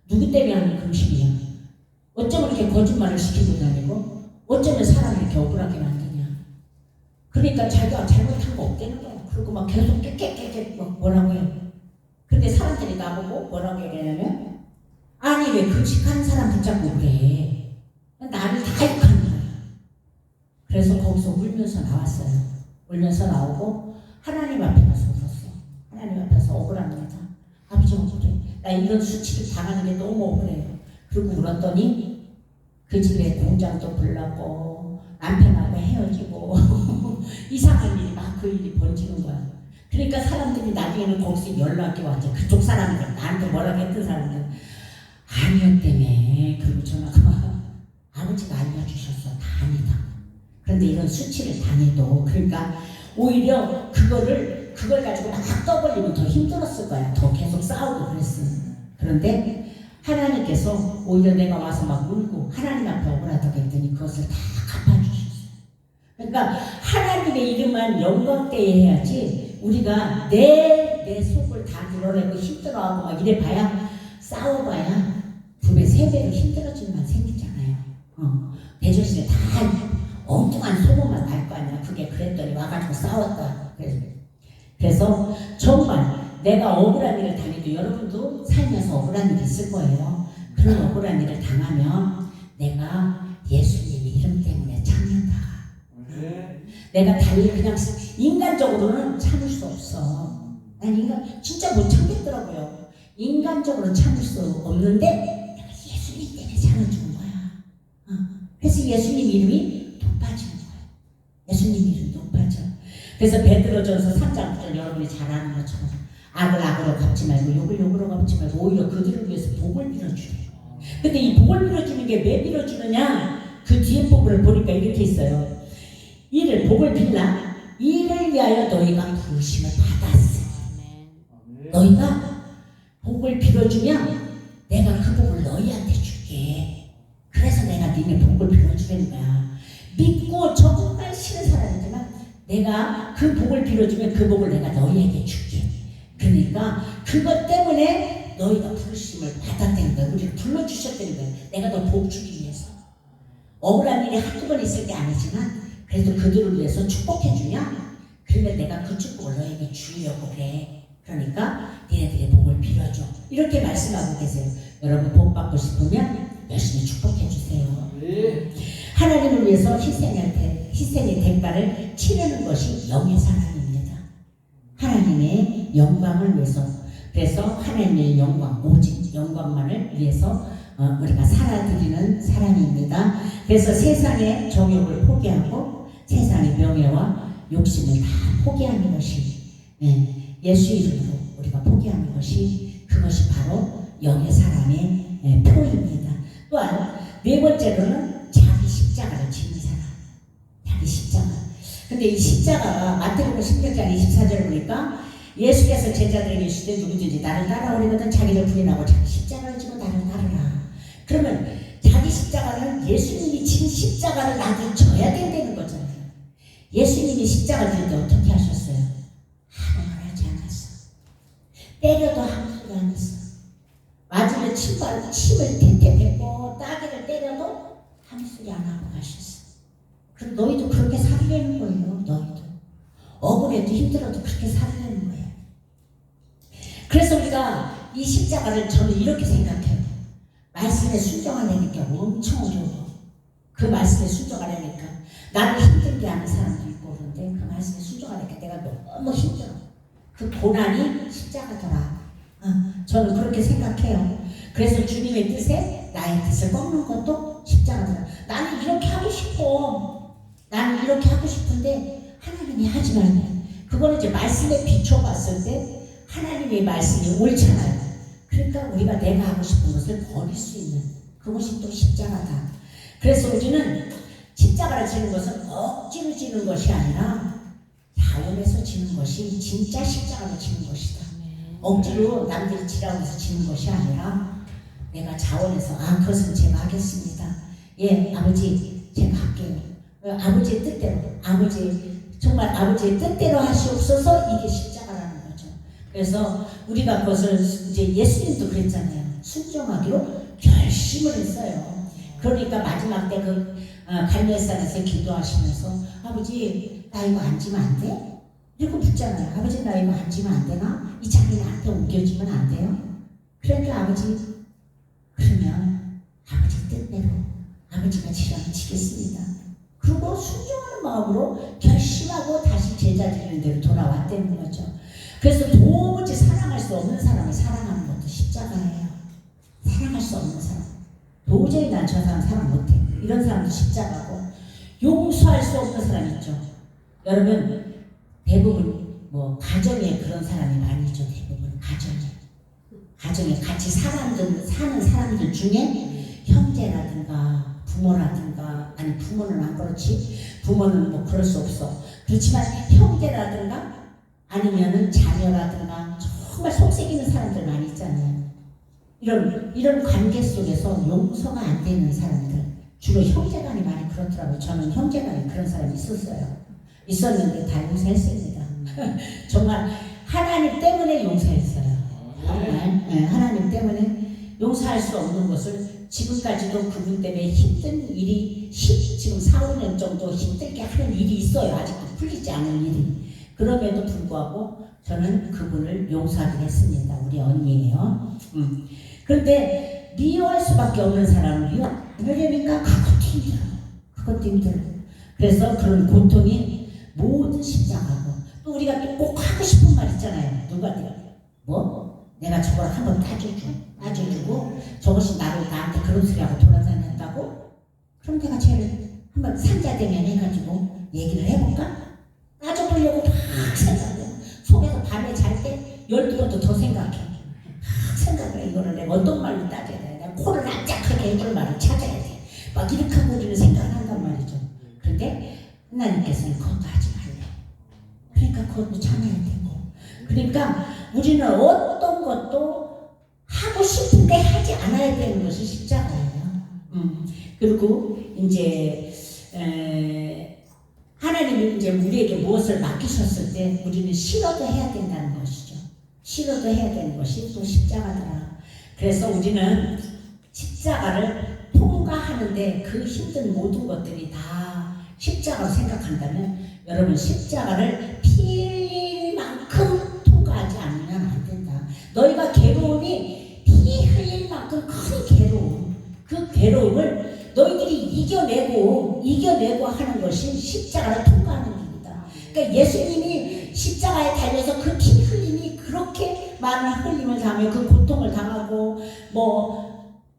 누구 때문에 하는 금식이야? 어쩌면 이렇게 거짓말을 시키고 다니고 어쩌면 사람을 이렇게 억울하게 만드냐? 그러니까 자기가 잘못한 거 없다는 거야. 그리고 막 계속 깨깨깨깨 막 뭐라고 해. 근데 사람들이 나보고 뭐라고 얘기하냐면 아니 왜 금식하는 사람 붙잡고 그래? 나를 다 욕하는 거야. 그래서 거기서 울면서 나왔어요. 울면서 나오고 하나님 앞에 가서 울었어. 하나님 앞에서 억울합니다. 아버지 억울해. 나 이런 수치를 당하는 게 너무 억울해요. 그리고 울었더니 그 집에 공장도 불나고 남편하고 헤어지고 이상한 일이 막 그 일이 번지는 거야. 그러니까 사람들이 나중에는 거기서 연락이 왔죠. 그쪽 사람들 나한테 뭐라고 했던 사람들 아니었다며. 그리고 전화가 와. 아버지가 알려주셨어. 다 아니다. 그런데 이런 수치를 당해도 그러니까 오히려 그걸 가지고 막 떠벌리면 더 힘들었을 거야. 더 계속 싸우고 그랬어. 그런데 하나님께서 오히려 내가 와서 막 울고 하나님 앞에 억울하다고 했더니 그것을 다 갚아주셨어요. 그러니까 하나님의 이름만 영광되게 해야지 우리가 내 속을 다 드러내고 힘들어하고 막 이래 봐야 싸워봐야 2배, 3배로 힘들어지는 만 생기잖아요. 대저실에 다 엉뚱한 소문만 날 거 아니야. 그게 그랬더니 와가지고 싸웠다. 그래서 정말 내가 억울한 일을 당해도 여러분도 살면서 억울한 일이 있을 거예요. 그런 억울한 일을 당하면 내가 예수님 이름 때문에 참는다. 내가 달리 그냥 인간적으로는 참을 수 없어. 난 진짜 못 참겠더라고요. 인간적으로는 참을 수 없는데 내가 예수님 때문에 참아주는 거야. 그래서 예수님 이름이 높아지는 거야. 예수님 이름이 높아져. 그래서 베드로전서 3장 9절 여러분이 잘 아는 것처럼 악을 악으로 갚지 말고 욕을 욕으로 갚지 말고 오히려 그들을 위해서 복을 빌어주래요. 근데 이 복을 빌어주는 게 왜 빌어주느냐? 그 뒤에 복을 보니까 이렇게 있어요. 이를 복을 빌라 이를 위하여 너희가 부르심을 받았어. 너희가 복을 빌어주면 내가 그 복을 너희한테 줄게. 그래서 내가 니네 복을 빌어주는 거야. 믿고 정말 싫은 사람이지만 내가 그 복을 빌어주면 그 복을 내가 너희에게 줄게. 그러니까 그것 때문에 너희가 부르심을 받았다는 거야. 우리를 불러주셨다는 거야. 내가 너 복 주기 위해서. 억울한 일이 한두 번 있을 게 아니지만 그래도 그들을 위해서 축복해주냐? 그러면 내가 그 축복을 너에게 주려고 그래. 그러니까 니네들의 복을 빌어줘. 이렇게 말씀하고 계세요. 여러분 복 받고 싶으면 열심히 축복해주세요. 하나님을 위해서 희생의 대가를 치르는 것이 영의 사랑입니다. 하나님의 영광을 위해서. 그래서 하나님의 영광, 오직 영광만을 위해서 우리가 살아드리는 사람입니다. 그래서 세상의 정욕을 포기하고 세상의 명예와 욕심을 다 포기하는 것이 예수 이름으로 우리가 포기하는 것이 그것이 바로 영의 사람의 표입니다. 또한 네 번째로는 자기 십자가를 지는 사람. 자기 십자가. 근데 이 십자가가 마태복음 16장 24절 보니까 예수께서 제자들에게 이르시되 누구든지 나를 따라오려거든 자기를 부인하고 자기 십자가를 지고 나를 따르라. 그러면 자기 십자가는 예수님이 진 십자가를 나도 져야 된다는 거잖아요. 예수님이 십자가를 지는데 어떻게 하셨어요? 아무 말 하지 않았어. 때려도 아무 소리 안 했어. 맞으면 침을 탱탱 뱉고 따귀를 때려도 아무 소리 안 하고 가셨어. 그럼 너희도 그렇게 살으려는 거예요. 너희도 억울해도 힘들어도 그렇게 살으려는 거예요. 그래서 우리가 이 십자가를 저는 이렇게 생각해요. 말씀에 순종하려니까 엄청 어려워. 그 말씀에 순종하려니까 나를 힘들게 하는 사람도 있고 그런데 그 말씀에 순종하니까 내가 너무 힘들어. 그 고난이 십자가더라. 저는 그렇게 생각해요. 그래서 주님의 뜻에 나의 뜻을 꺾는 것도 십자가더라. 나는 이렇게 하고 싶어. 나는 이렇게 하고 싶은데 하나님이 하지 말래. 그거는 이제 말씀에 비춰봤을 때 하나님의 말씀이 옳잖아요. 그러니까 우리가 내가 하고 싶은 것을 버릴 수 있는 그것이 또 십자가다. 그래서 우리는 십자가를 지는 것은 억지로 지는 것이 아니라 자원해서 지는 것이 진짜 십자가로 지는 것이다. 억지로 남들이 지라고 해서 지는 것이 아니라 내가 자원해서 그것은 제가 하겠습니다. 예, 아버지 제가 할게요. 아버지의 뜻대로 정말 아버지의 뜻대로 하시옵소서. 이게 십자가라는 거죠. 그래서 우리가 그것을 이제 예수님도 그랬잖아요. 순종하기로 결심을 했어요. 그러니까 마지막 때 갈멜산에서 기도하시면서 아버지 나 이거 앉으면 안 돼? 이렇게 묻잖아요. 아버지 나 이거 앉으면 안 되나? 이 자리 나한테 옮겨주면 안 돼요? 그러니까 아버지 그러면 아버지 뜻대로 아버지가 지라면 지겠습니다. 그리고 순종하는 마음으로 결심하고 다시 제자 드리는 대로 돌아왔다는 거죠. 그래서 도무지 사랑할 수 없는 사람을 사랑하는 것도 십자가예요. 사랑할 수 없는 사람, 도저히 난 저 사람 사랑 못해, 이런 사람도 십자가고, 용서할 수 없는 사람 있죠. 여러분 대부분 가정에 그런 사람이 많이죠. 대부분 가정에 같이 사는 사람들 중에 형제라든가 부모라든가, 아니 부모는 안 그렇지, 부모는 그럴 수 없어. 그렇지만 형제라든가 아니면은 자녀라든가 정말 속색이는 사람들 많이 있잖아요. 이런 관계 속에서 용서가 안 되는 사람들, 주로 형제간이 많이 그렇더라고요. 저는 형제간에 그런 사람이 있었는데 다 용서했습니다. 정말 하나님 때문에 용서했어요. 정말 하나님 때문에 용서할 수 없는 것을 지금까지도 그분 때문에 힘든 일이 지금 4, 5년 정도 힘들게 하는 일이 있어요. 아직도 풀리지 않은 일이. 그럼에도 불구하고 저는 그분을 용서하긴 했습니다. 우리 언니예요. 그런데 미워할 수밖에 없는 사람을 미워하려니까 그것도 힘들어. 그래서 그런 고통이 모든 십자가고, 또 우리가 또 꼭 하고 싶은 말 있잖아요. 누구한테 내가 저걸 한번 따져주고 저것이 나한테 그런 소리하고 돌아다녔다고? 그럼 내가 쟤를 한번 산자대면 해가지고 얘기를 해볼까? 따져보려고 막 생각해. 속에서 밤에 잘 때 12번도 더 생각해. 생각을 해. 이거를 내가 어떤 말로 따져야 돼. 내가 코를 납작하게 해줄 말을 찾아야 돼. 막 이렇게 하고 우리는 생각을 한단 말이죠. 그런데 하나님께서는 그것도 하지 말래. 그러니까 그것도 참아야 되고. 그러니까 우리는 어떤 것도 하고 싶은데 하지 않아야 되는 것이 십자가예요. 그리고 이제 하나님이 이제 우리에게 무엇을 맡기셨을 때 우리는 싫어도 해야 된다는 것이죠. 싫어도 해야 되는 것이 또 십자가더라. 그래서 우리는 십자가를 통과하는데 그 힘든 모든 것들이 다 십자가로 생각한다면, 여러분 십자가를 피 흘릴 만큼 통과하지 않으면 안 된다. 너희가 괴로움이 피 흘릴 만큼 큰 괴로움, 그 괴로움을 너희들이 이겨내고 하는 것이 십자가를 통과하는 길이다. 그러니까 예수님이 십자가에 달려서 그 피 흘림이 그렇게 많은 흘림을 당하며 그 고통을 당하고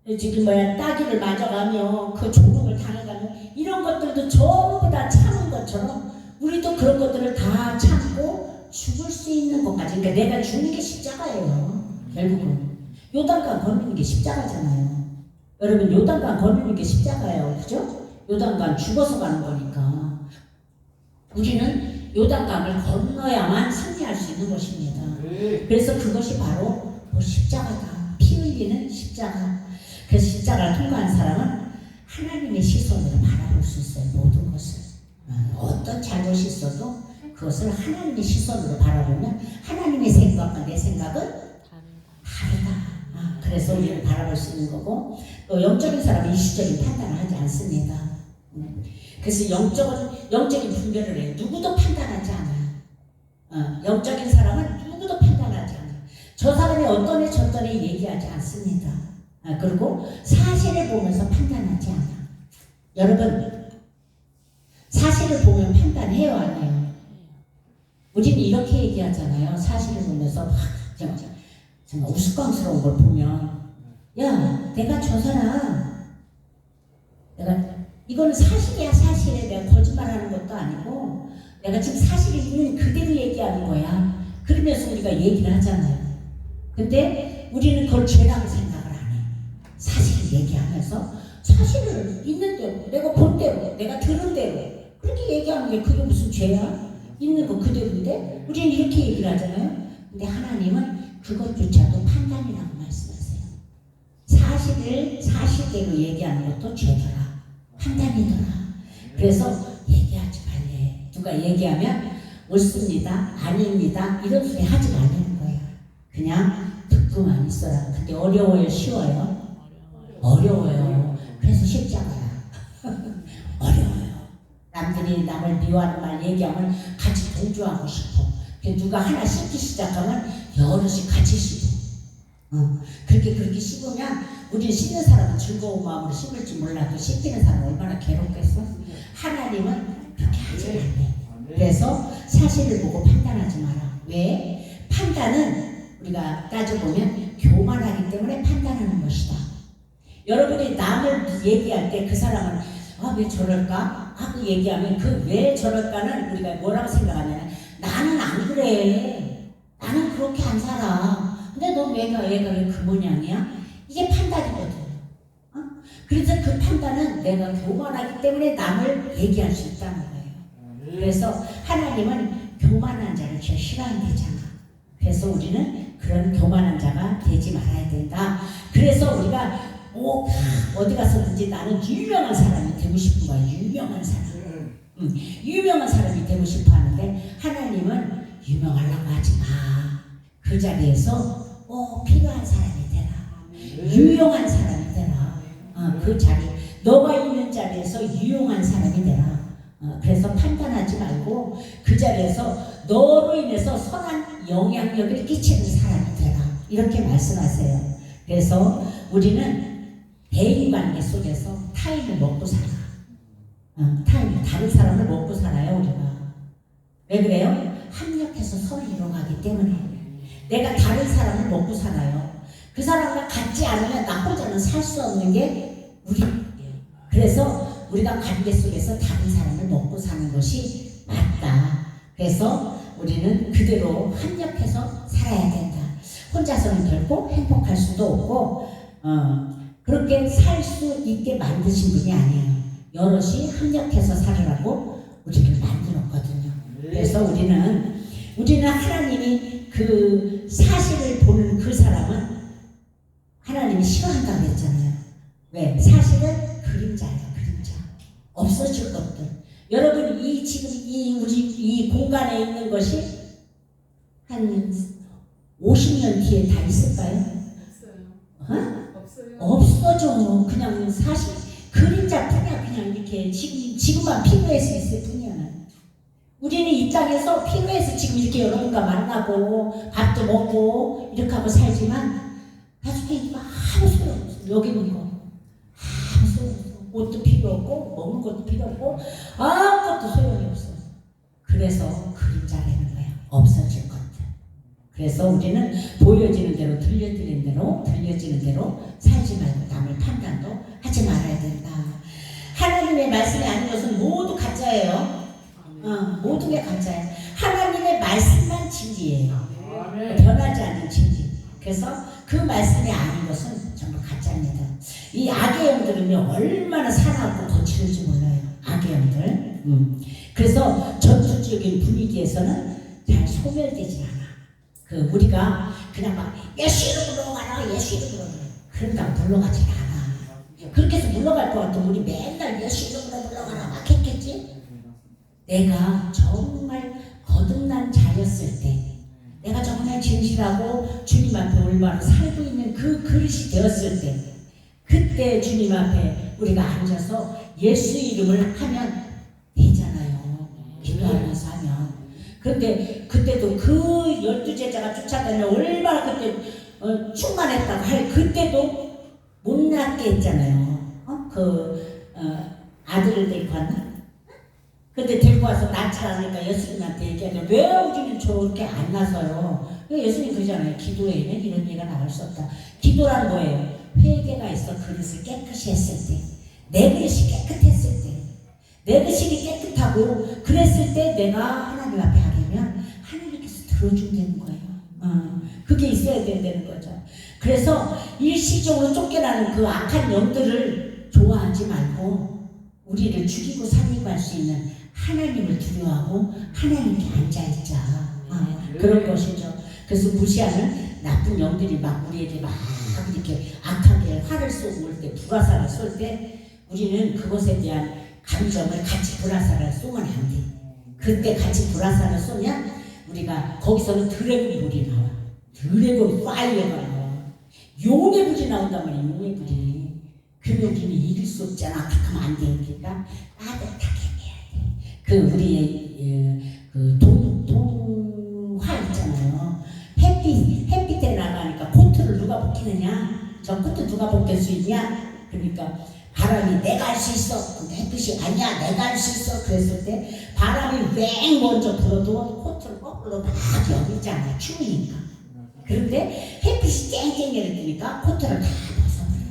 따귀를 맞아가며 그 조롱을 당해가며 이런 것들도 전부 다 참은 것처럼 우리도 그런 것들을 다 참고 죽을 수 있는 것까지. 그러니까 내가 죽는 게 십자가예요. 결국은 요단강 건너는 게 십자가잖아요. 여러분 요단강 건너는 게 십자가예요. 그죠? 요단강 죽어서 가는 거니까 우리는 요단강을 건너야만 승리할 수 있는 것입니다. 그래서 그것이 바로 십자가다. 피 흘리는 십자가. 그래서 십자가를 통과한 사람은 하나님의 시선으로 바라볼 수 있어요. 모든 것을. 어떤 잘못이 있어도 그것을 하나님의 시선으로 바라보면 하나님의 생각과 내 생각은 다르다. 그래서 우리는 바라볼 수 있는 거고, 또 영적인 사람은 일시적인 판단을 하지 않습니다. 그래서 영적인 분별을 해요. 누구도 판단하지 않아요. 영적인 사람은 누구도 판단하지 않아요. 저 사람이 어떤 애 저떤 애 얘기하지 않습니다. 그리고 사실을 보면서 판단하지 않아. 여러분 사실을 보면 판단해요, 안 해요? 우리는 이렇게 얘기하잖아요. 사실을 보면서 정말 우스꽝스러운 걸 보면, 야, 내가 저 사람, 이거는 사실이야, 사실에 내가 거짓말하는 것도 아니고 내가 지금 사실이 있는 그대로 얘기하는 거야. 그러면서 우리가 얘기를 하잖아요. 근데 우리는 그걸 죄라고 생각을 안 해. 사실을 얘기하면서 사실을 있는 대로, 내가 본 대로, 내가 들은 대로 그렇게 얘기하는 게 그게 무슨 죄야? 있는 거 그대로인데 우리는 이렇게 얘기를 하잖아요. 근데 하나님은 그것조차도 판단이라고 말씀하세요. 사실을 사실대로 얘기하는 것도 죄더라, 판단이더라. 그래서 얘기하지 말래. 누가 얘기하면 옳습니다, 아닙니다 이런 소리 하지 말라는 거예요. 그냥 듣고 듣고만 있어라. 근데 어려워요, 쉬워요? 어려워요. 그래서 십자가야. 어려워요. 남들이 남을 미워하는 말 얘기하면 같이 동조하고 싶어. 누가 하나 씹기 시작하면 여럿이 같이 씹어. 그렇게 씹으면 우리 씹는 사람은 즐거운 마음으로 씹을지 몰라도 씹히는 사람은 얼마나 괴롭겠어? 하나님은 그렇게 하지 않네. 그래서 사실을 보고 판단하지 마라. 왜? 판단은 우리가 따져보면 교만하기 때문에 판단하는 것이다. 여러분이 남을 얘기할 때 그 사람은 왜 저럴까? 하고 얘기하면 그 왜 저럴까는 우리가 뭐라고 생각하냐면 나는 안 그래. 나는 그렇게 안 살아. 근데 너 얘가 왜 그 모양이야? 이게 판단이거든. 그래서 그 판단은 내가 교만하기 때문에 남을 얘기할 수 있다는 거예요. 그래서 하나님은 교만한 자를 제일 싫어한대잖아. 그래서 우리는 그런 교만한 자가 되지 말아야 된다. 그래서 우리가 어디 가서든지 나는 유명한 사람이 되고 싶은 거야. 유명한 사람. 유명한 사람이 되고 싶어 하는데 하나님은 유명하려고 하지 마. 그 자리에서 필요한 사람이 되라. 유용한 사람이 되라. 그 자리, 너가 있는 자리에서 유용한 사람이 되라. 그래서 판단하지 말고 그 자리에서 너로 인해서 선한 영향력을 끼치는 사람이 되라. 이렇게 말씀하세요. 그래서 우리는 대인관계 속에서 타인을 먹고 살아. 다른 사람을 먹고 살아요, 우리가. 왜 그래요? 합력해서 서로 이뤄가기 때문에. 내가 다른 사람을 먹고 살아요. 그 사람과 같지 않으면 나 혼자는 살 수 없는 게 우리예요. 그래서 우리가 관계 속에서 다른 사람을 먹고 사는 것이 맞다. 그래서 우리는 그대로 합력해서 살아야 된다. 혼자서는 결코 행복할 수도 없고 그렇게 살 수 있게 만드신 분이 아니에요. 여럿이 합력해서 살으라고 우리를 만들었거든요. 그래서 우리는 하나님이 그 사실을 보는 그 사람은 하나님이 싫어한다고 했잖아요. 왜? 사실은 그림자예요. 그림자. 없어질 것들. 여러분 지금 이 공간에 있는 것이 한 50년 뒤에 다 있을까요? 없어요. 없어져. 그냥 사실 그림자뿐이야. 그냥 이렇게 지금만 필요해서 있을 뿐이야. 우리는 이 땅에서 필요해서 지금 이렇게 여러분과 만나고 밥도 먹고 이렇게 하고 살지만 나중에 이거 아무 소용없어. 여기 있는 거 아무 소용없어. 옷도 필요 없고 먹는 것도 필요 없고 아무것도 소용이 없어. 그래서 그림자라는 거야. 없어질 것들. 그래서 우리는 보여지는 대로 들려지는 대로 살지 말고 남을 판단도 하지 말아야 된다. 하나님의 말씀이 아닌 것은 모두 가짜예요. 모든 게 가짜예요. 하나님의 말씀만 진리예요. 변하지 않는 진리. 그래서 그 말씀이 아닌 것은 전부 가짜입니다. 이 악의 영들은요 얼마나 사나웠고 거칠은지 몰라요. 악의 영들. 그래서 전투적인 분위기에서는 잘 소멸되지 않아. 우리가 그냥 막 예수 이름으로 가라 예수 이름으로 그런다고 물러가지 않아. 그렇게 해서 물러갈 것 같으면 우리 맨날 예수 이름으로 물러가라 막 했겠지? 내가 정말 거듭난 자였을 때, 내가 정말 진실하고 주님 앞에 올바로 살고 있는 그 그릇이 되었을 때, 그때 주님 앞에 우리가 앉아서 예수 이름을 하면 되잖아요. 기도하면서 하면. 그런데 그때도 그 12제자가 쫓아다니면 얼마나 그때 충만했다고 할 그때도 못났게 했잖아요. 아들을 데리고 왔나? 근데 데리고 와서 낳지 않으니까 예수님한테 얘기하면 왜 우리는 저렇게 안 나서요? 예수님 그러잖아요. 기도에는 이런 얘기가 나올 수 없다. 기도란 뭐예요? 회개가 있어. 그릇을 깨끗이 했을 때, 내 그릇이 깨끗했을 때, 내 그릇이 깨끗하고 그랬을 때 내가 하나님 앞에 하려면 하나님께서 들어준다는 거예요. 그게 있어야 된다는 거죠. 그래서 일시적으로 쫓겨나는 그 악한 영들을 좋아하지 말고 우리를 죽이고 살리고 할 수 있는 하나님을 두려워하고 하나님께 앉아있자. 그런 것이죠. 그래서 무시하는 나쁜 영들이 막 우리에게 막 이렇게 악하게 화를 쏘고 올 때, 불화살을 쏠 때 우리는 그것에 대한 감정을 같이 불화살을 쏘면 안 돼. 그때 같이 불화살을 쏘면 우리가 거기서는 드래곤 불이 나와. 드래곤 파이어가 나와. 용의 불이 나온단 말이야. 용의 불이. 그러면 우리는 이길 수 없잖아. 그렇게 하면 안 되니까 따뜻하게 해야 돼. 그 우리의 그 동화 있잖아요. 햇빛에 나가니까 코트를 누가 벗기느냐? 저 코트 누가 벗길 수 있냐? 그러니까 바람이 내가 할 수 있어. 근데 햇빛이 아니야. 내가 할 수 있어. 그랬을 때 바람이 맹 먼저 불어도 코트를 거꾸로 막 여기잖아. 추우니까. 그런데 햇빛이 쨍쨍이를 뜨니까 코트를 다 벗어버려.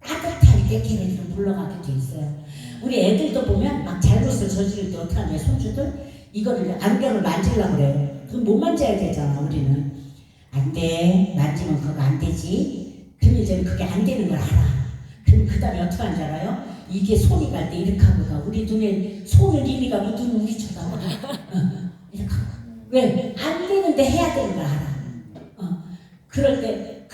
따뜻할 때 걔네들은 물러가게 돼 있어요. 우리 애들도 보면 막 잘못을 저지를 때 어떻게 하냐. 손주들 이거를 안경을 만지려고 그래요. 그럼 못 만져야 되잖아. 우리는 안 돼. 만지면 그거 안 되지. 그럼 이제는 그게 안 되는 걸 알아. 그럼 그 다음에 어떻게 하는지 알아요? 이게 손이 갈 때 이렇게 하고 가. 우리 눈에 손을 이리 가고 눈은 우리 쳐다봐. 이렇게 하고. 왜? 안 되는데 해야 되는 걸 알아. 그럴 때,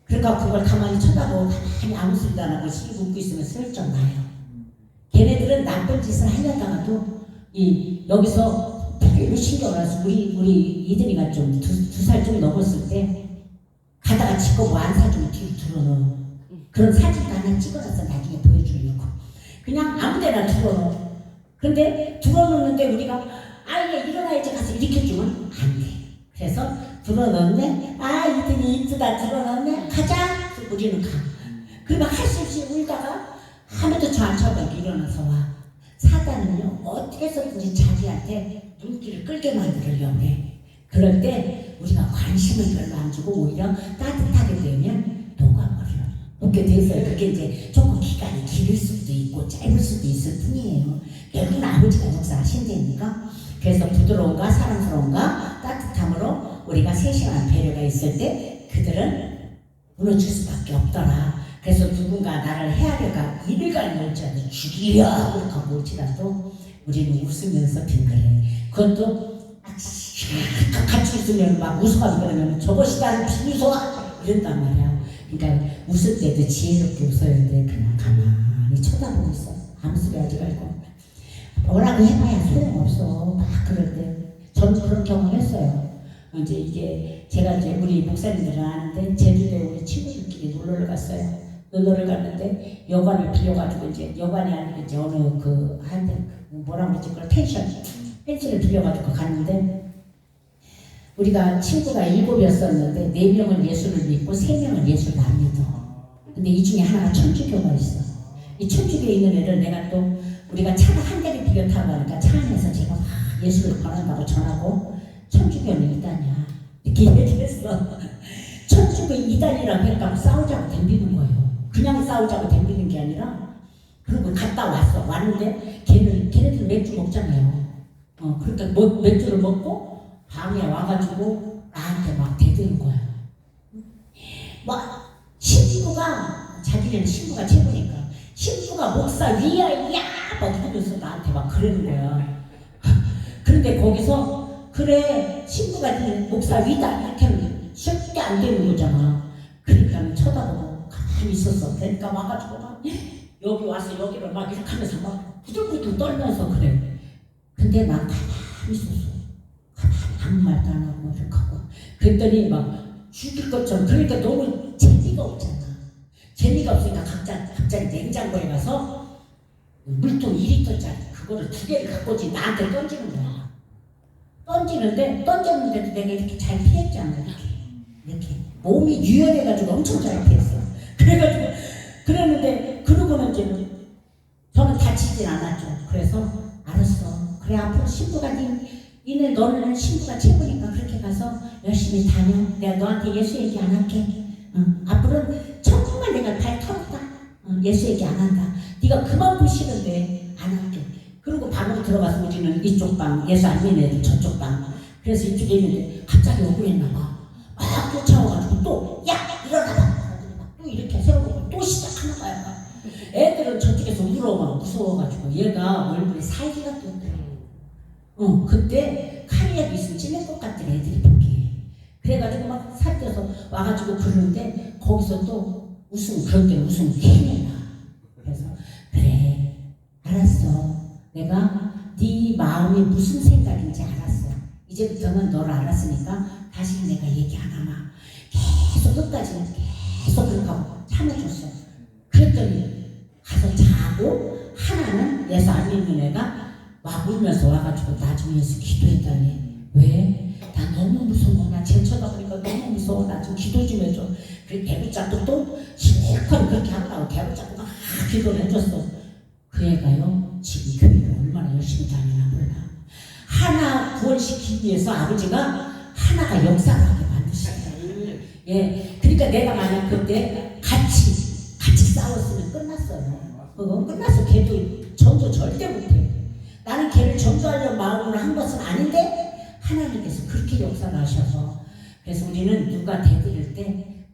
그러니까 그걸 가만히 쳐다보고 가만히 아무 소리도 안 하고 시기 웃고 있으면 슬쩍 나요. 걔네들은 나쁜 짓을 하려다가도 여기서 별로 신경을 안 써. 우리 이든이가 좀 두 살 좀 넘었을 때 가다가 지거 뭐 안 사주면 뒤로 들어넣어. 그런 사진도 하나 찍어놨어. 나중에 보여주려고. 그냥 아무데나 들어넣어. 근데 들어놓는데 우리가 아예 일어나야지 가서 일으켜주면 안 돼. 그래서 들어넣네. 아 이든이 이쁘다. 들어넣네. 가자. 우리는 가. 그러면 할 수 없이 울다가 아무도 저 안 쳐다보고 일어나서 와. 사단은요 어떻게 해서든지 자기한테 눈길을 끌게 만들려고 해. 그럴 때 우리가 관심을 별로 안 주고 오히려 따뜻하게 되면 녹아버려. 그렇게 돼서요. 그게 이제 조금 기간이 길을 수도 있고 짧을 수도 있을 뿐이에요. 결국은 아버지가 역사하신다니까. 그래서 부드러움과 사랑스러움과 따뜻함으로 우리가 세심한 배려가 있을 때 그들은 무너질 수밖에 없더라. 그래서 누군가 나를 헤아려가 이를 갈멸지라도 죽이려 하고 올지라도 우리는 웃으면서 빙그레. 그것도 같이 웃으면 막 웃어가지고 그러면 저것이 나를 비웃어 이런단 말이야. 그러니까 웃을 때도 지혜롭게 웃어야 돼. 그냥 가만히 쳐다보고 있어. 아무 소리 하지 말고. 뭐라고 해봐야 소용없어. 막 그럴 때. 저는 그런 경험했어요. 이제 이게 제가 이제 우리 목사님들은 아는데 제주도에 우리 친구들끼리 놀러를 갔어요. 놀러를 갔는데 여관을 빌려가지고 이제 여관이 아니고 이제 어느 한데 뭐라고 그러지? 그걸 펜션을 빌려가지고 갔는데 우리가 친구가 7이었었는데 4명은 예수를 믿고 3명은 예수를 안 믿어. 근데 이 중에 하나가 천주교가 있어. 이 천주교에 있는 애를 내가 또 우리가 차가 한 대를 빌려 타고 가니까 차 안에서 제가 막 예수를 권한다고 전하고 천주교는 이단이야 이렇게 얘기했어. 천주교 이단이라고 했다고 싸우자고 덤비는 거예요. 그냥 싸우자고 덤비는 게 아니라 그리고 갔다 왔는데 걔네들 맥주 먹잖아요. 그러니까 맥주를 먹고 밤에 와가지고 나한테 막 대드는 거야. 막 자기는 신부가 최고니까 신부가 목사 위야 야 막 이러면서 나한테 막 그러는 거야. 그런데 거기서 그래 신부가 목사 위다 이렇게 하면 쉽게 안 되는 거잖아. 그러니까 쳐다보고 가만히 있었어. 그러니까 와가지고 막 여기 와서 여기를 막 이렇게 하면서 막 부들부들 떨면서 그래. 근데 난 가만히 있었어. 아무 말도 안 하고 이렇게 하고. 그랬더니 막 죽일 것처럼. 그러니까 너무 재미가 없잖아. 재미가 없으니까 갑자기 냉장고에 가서 물통 2리터짜리 그거를 2개를 갖고 오지 나한테 던지는 거야. 던졌는데도 내가 이렇게 잘 피했잖아. 이렇게 몸이 유연해가지고 엄청 잘 피했어. 그래가지고 그랬는데 그러고는 이제 저는 다치진 않았죠. 그래서 알았어. 그래 앞으로 신부가 니네 너는 신부가 최고니까 그렇게 가서 열심히 다녀. 내가 너한테 예수 얘기 안 할게. 앞으로는 정말 내가 발 털었다. 예수 얘기 안 한다. 네가 그만큼 싫은데 안 할게. 그리고 방으로 들어가서 우리는 이쪽 방, 예수 안 믿는 애들 저쪽 방. 그래서 이쪽에 있는데 갑자기 억울했나 봐. 막 쫓아와가지고 또 야 일어나봐. 또 이렇게 세워놓고 또 시작하는 거야. 애들은 저쪽에서 울어 무서워가지고 얘가 얼굴에 살기가 떴대. 그때 칼이라도 있으면 찔릴 것 같은 애들이 보기에. 그래가지고 막 살쪄서 와가지고 그러는데 거기서 또 그럴 때 웃음 힘이 나. 그래서 그래 알았어. 내가 네 마음이 무슨 생각인지 알았어. 이제부터는 너를 알았으니까 다시 내가 얘기 안 하마. 계속 끝까지 계속 그렇게 하고 참아줬어요. 그랬더니 가서 자고 하나는 예수 안 믿는 애가 막 울면서 와가지고 나중에 예수 기도했더니 왜? 나 너무 무서워. 나 쟤 쳐다보니까 너무 무서워. 나 좀 기도 좀 해줘. 그리고 개구짝도 또 실컷 그렇게 하고 개구짝도 막 기도를 해줬어. 그 애가요 지금 교회를 얼마나 열심히 다니나 몰라. 하나 구원시키기 위해서 아버지가 하나가 역사를 하게 만드시더라고요. 예, 그러니까 내가 만약 그때 같이 싸웠으면 끝났어요. 그건 끝났어. 걔도 전도 절대 못해. 나는 걔를 전도하려는 마음으로 한 것은 아닌데 하나님께서 그렇게 역사를 하셔서 그래서 우리는 누가 대들을 때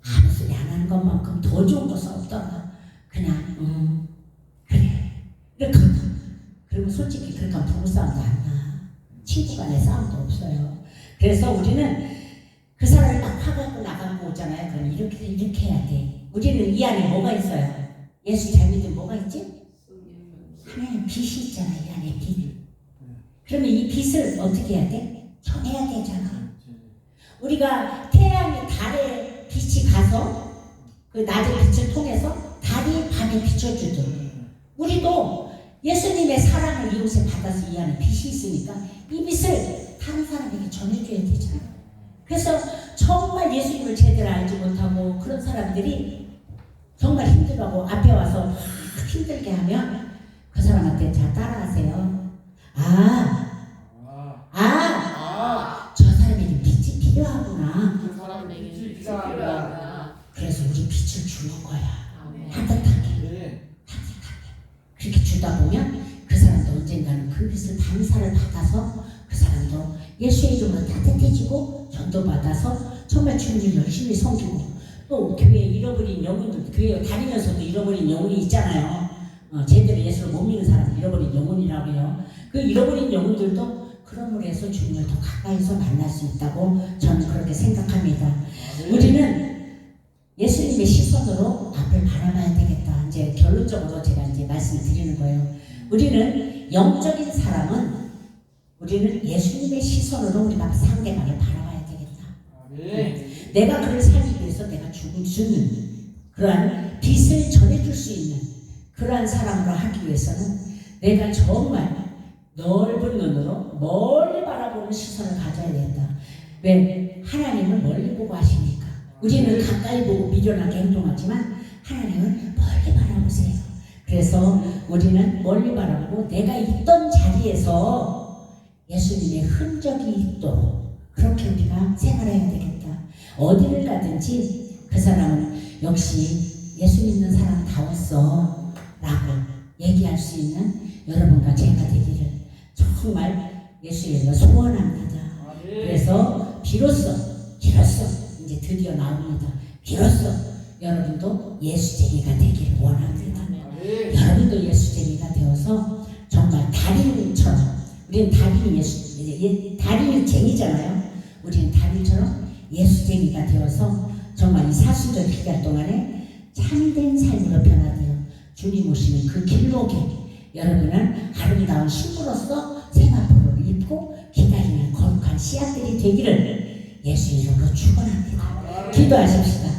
아무 소리 안 하는 것만큼 더 좋은 것은 없더라. 그냥 그래 이렇게 하고 그리고 솔직히 그렇게 하면 부부싸움도 안 나. 친구 간의 싸움도 없어요. 그래서 우리는 그 사람을 막 파갖고 나가고 오잖아요. 그럼 이렇게 해야 돼. 우리는 이 안에 뭐가 있어요? 예수 잘 믿으면 뭐가 있지? 하나님 빛이 있잖아. 이 안에 빛. 그러면 이 빛을 어떻게 해야 돼? 전해야 되잖아. 우리가 태양이 달에 빛이 가서 그 낮의 빛을 통해서 달이 밤에 비춰주죠. 우리도 예수님의 사랑을 이곳에 받아서 이 안에 빛이 있으니까 이 빛을 다른 사람에게 전해줘야 되잖아. 그래서 정말 예수님을 제대로 알지 못하고 그런 사람들이 정말 힘들어하고 앞에 와서 막 힘들게 하면 그 사람한테 자 따라하세요. 저 사람에게 빛이 필요하구나. 그 사람에게 빛이 필요하구나. 그래서 우리 빛을 주는 거야. 아멘. 따뜻하게. 그렇게 주다 보면 그 사람도 언젠가는 그 빛을 단사를 받아서 그 사람도 예수의 이름으로 따뜻해지고 전도받아서 정말 주님을 열심히 섬기고 또 교회에 잃어버린 영혼들도 교회에 다니면서도 잃어버린 영혼이 있잖아요. 제대로 예수를 못 믿는 사람 잃어버린 영혼이라고 해요. 그 잃어버린 영혼들도 그럼으로 해서 주님을 더 가까이서 만날 수 있다고 저는 그렇게 생각합니다. 우리는 예수님의 시선으로 앞을 바라봐야 되겠다. 이제 결론적으로 제가 이제 말씀을 드리는 거예요. 우리는 영적인 사람은 우리는 예수님의 시선으로 우리가 상대방을 바라봐야 되겠다. 내가 그를 살기 위해서 내가 죽을 수 있는 그러한 빛을 전해줄 수 있는 그러한 사람으로 하기 위해서는 내가 정말 넓은 눈으로 멀리 바라보는 시선을 가져야 된다. 왜? 하나님은 멀리 보고 하시니까. 우리는 가까이 보고 미련하게 행동하지만 하나님은 멀리 바라보세요. 그래서 우리는 멀리 바라보고 내가 있던 자리에서 예수님의 흔적이 있도록 그렇게 우리가 생활해야 되겠다. 어디를 가든지 그 사람은 역시 예수 믿는 사람다웠어 라고 얘기할 수 있는 여러분과 제가 되기를 정말 예수님과 소원합니다. 그래서 비로소 이제 드디어 나옵니다. 비로소 여러분도 예수쟁이가 되기를 원합니다. 여러분도 예수쟁이가 되어서 정말 달인처럼 우리는 달인쟁이잖아요. 우리는 달인처럼 예수쟁이가 되어서 정말 이 사순절 기간 동안에 참된 삶으로 변화되어 주님 오시는 그 길목에 여러분은 아름다운 신부로서 세마포를 입고 기다리는 거룩한 씨앗들이 되기를 예수 이름으로 축원합니다. 기도하십시다.